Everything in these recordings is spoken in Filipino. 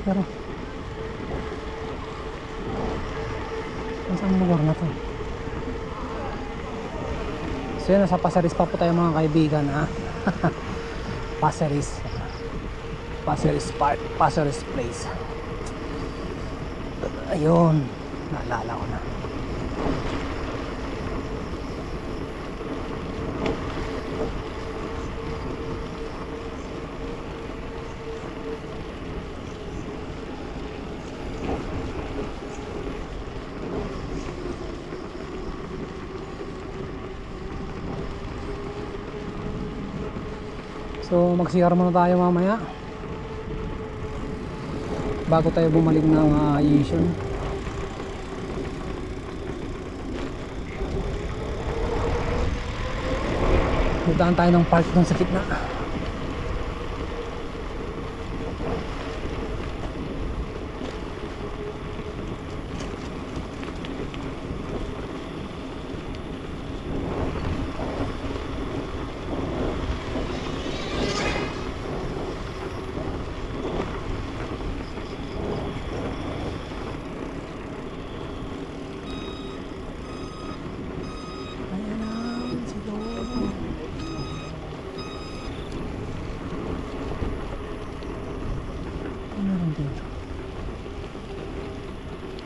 pero saan lugar na to? So yun, nasa Pasir Ris pa po tayo mga kaibigan, ha. Pasir Ris Park, Pasir Ris Place. Ayun, naalala ko na. So mag-CR muna tayo mamaya bago tayo bumalik ng Yishun. Puntaan tayo ng park dun sa gitna.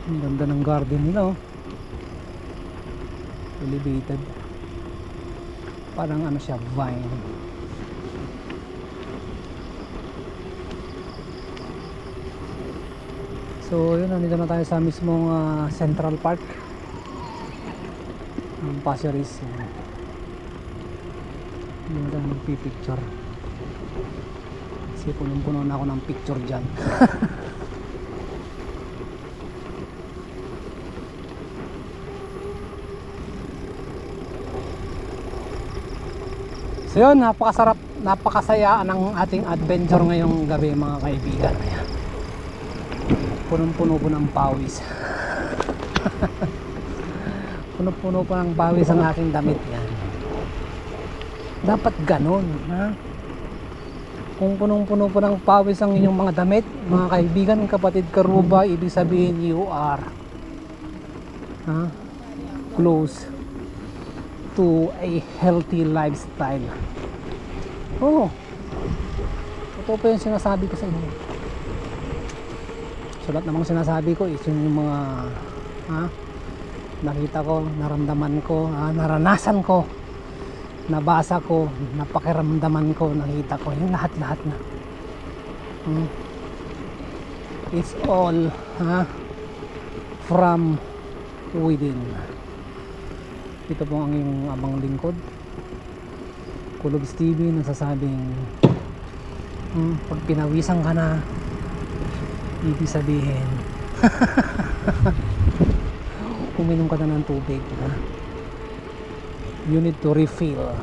Ang ganda ng garden nila, oh. Elevated. Parang ano siya, vine. So yun, nandito na tayo sa mismong Central Park ng Pasir Ris. Hindi na tayo magpipicture kasi punong-puno na ako ng picture dyan. So yun, napakasarap, napakasaya ng ating adventure ngayong gabi mga kaibigan. Ayan. Punong-puno po ng pawis. Punong-puno po ng pawis ang aking damit. Yan. Dapat ganun, ha? Kung punong-puno po ng pawis ang inyong mga damit, mga kaibigan, kapatid karuba, ibig sabihin you are close to a healthy lifestyle. Oh, totoo po yung sinasabi ko sa inyo. So lahat namang sinasabi ko is yung mga nakita ko, naramdaman ko, naranasan ko, nabasa ko, napakiramdaman ko, nakita ko, yung lahat-lahat na. It's all from within. Ito po ang iyong abang lingkod, Kulogs TV, nagsasabing pag pinawisan ka na, ibig sabihin uminom ka na ng tubig, ha? You need to refill.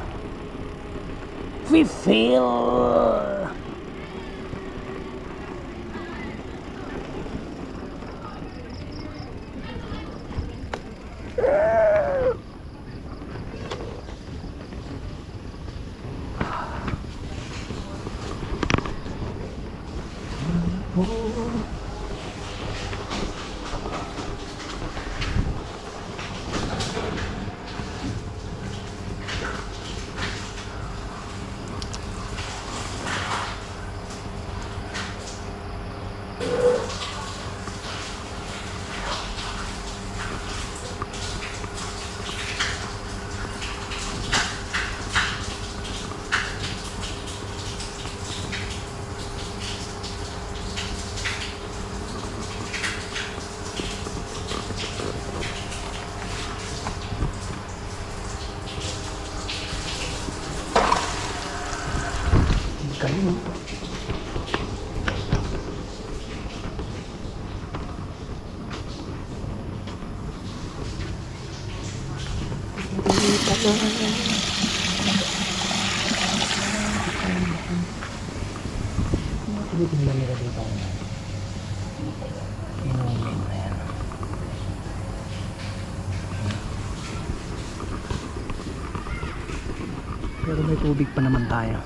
Galing. Tingnan nila dito. Inumin na yan. Pero may tubig pa naman tayo.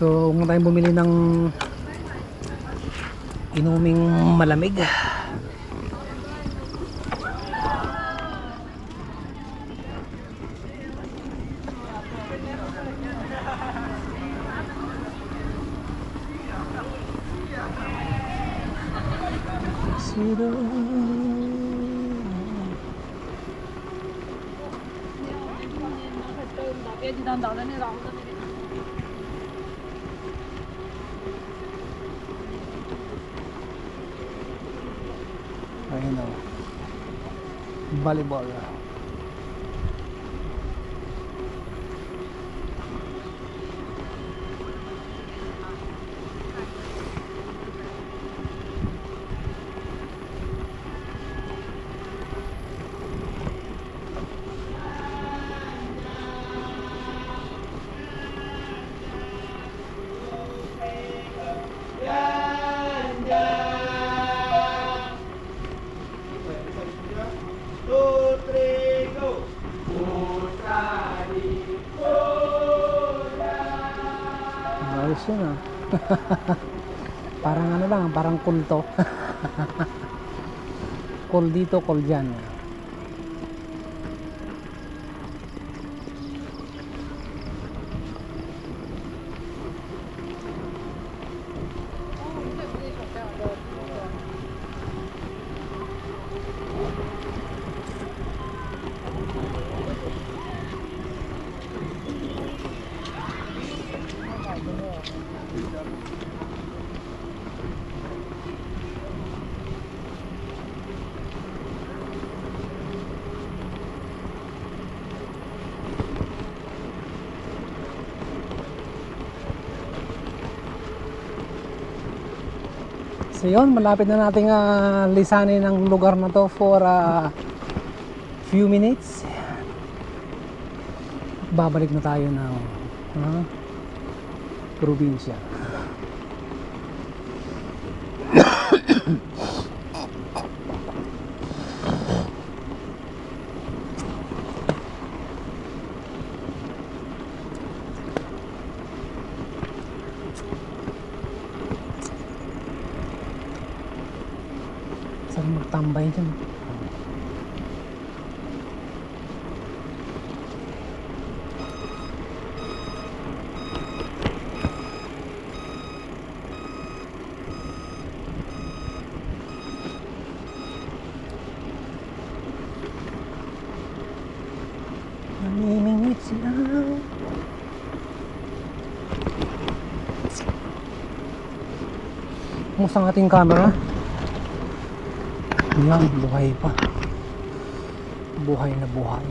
So, huwag na tayong bumili ng inuming malamig. Ayun o, volleyball. Ayos yun ah. Parang ano lang, parang kulto. Call dito, call dyan. So yun, malapit na nating lisanin ang lugar na to for few minutes. Babalik na tayo ng probinsya. Saan magtambay dyan? Namimingit sila. Kumusta ang ating camera? Yan, buhay pa. Buhay na buhay.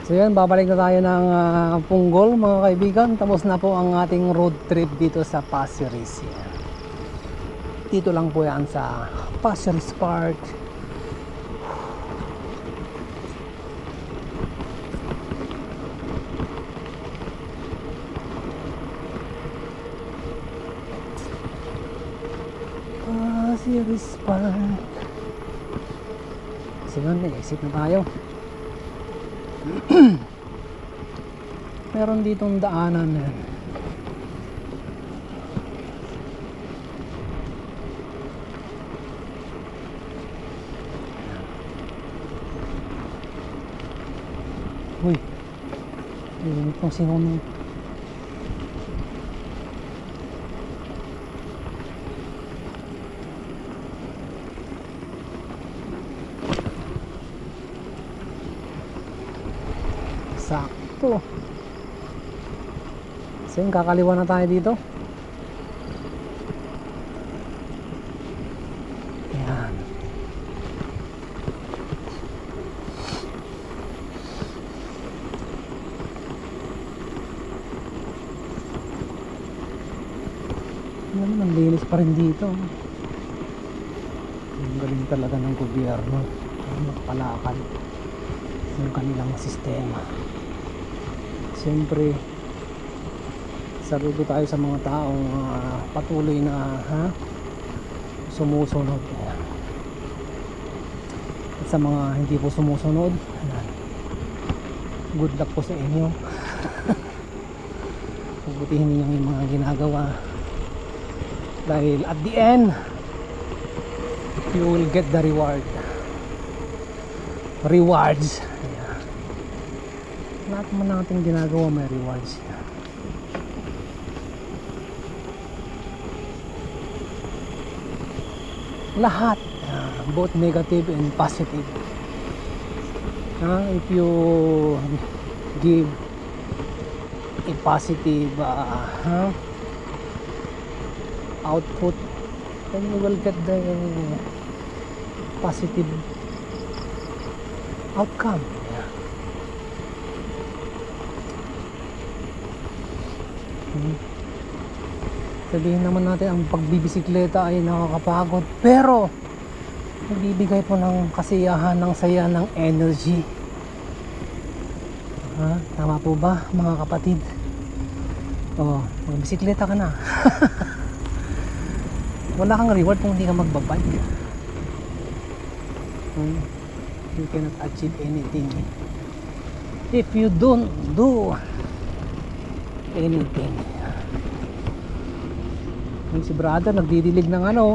So yan, babalik na tayo ng Punggol mga kaibigan. Tapos na po ang ating road trip dito sa Pasir Ris. Dito lang po yan sa Pasir Ris Park. Pasir Ris Park. So yun, exit na tayo. Meron ditong daanan yan. Uy, yun itong sinunod. Sakto. So yun, kakaliwa na tayo dito. Ayan. naman, ang linis pa rin dito. Ang galing talaga ng gobyerno. Nakapalakad ng kanilang sistema. Siyempre, saludo tayo sa mga taong patuloy na sumusunod. Ayan. At sa mga hindi po sumusunod, ayan, good luck po sa inyo. Pagputihin niyo yung mga ginagawa, dahil at the end you will get the rewards. Ayan. Lahat man natin ginagawa may rewards. Lahat, both negative and positive. If you give a positive output, then you will get the positive outcome. Yeah. Sabihin naman natin ang pagbibisikleta ay nakakapagod, pero nagbibigay po ng kasiyahan, ng saya, ng energy. Tama po ba mga kapatid? Magbisikleta ka na. Wala kang reward kung hindi ka magbabike. You cannot achieve anything if you don't do anything. Si brother nagdidilig ng nagdidilig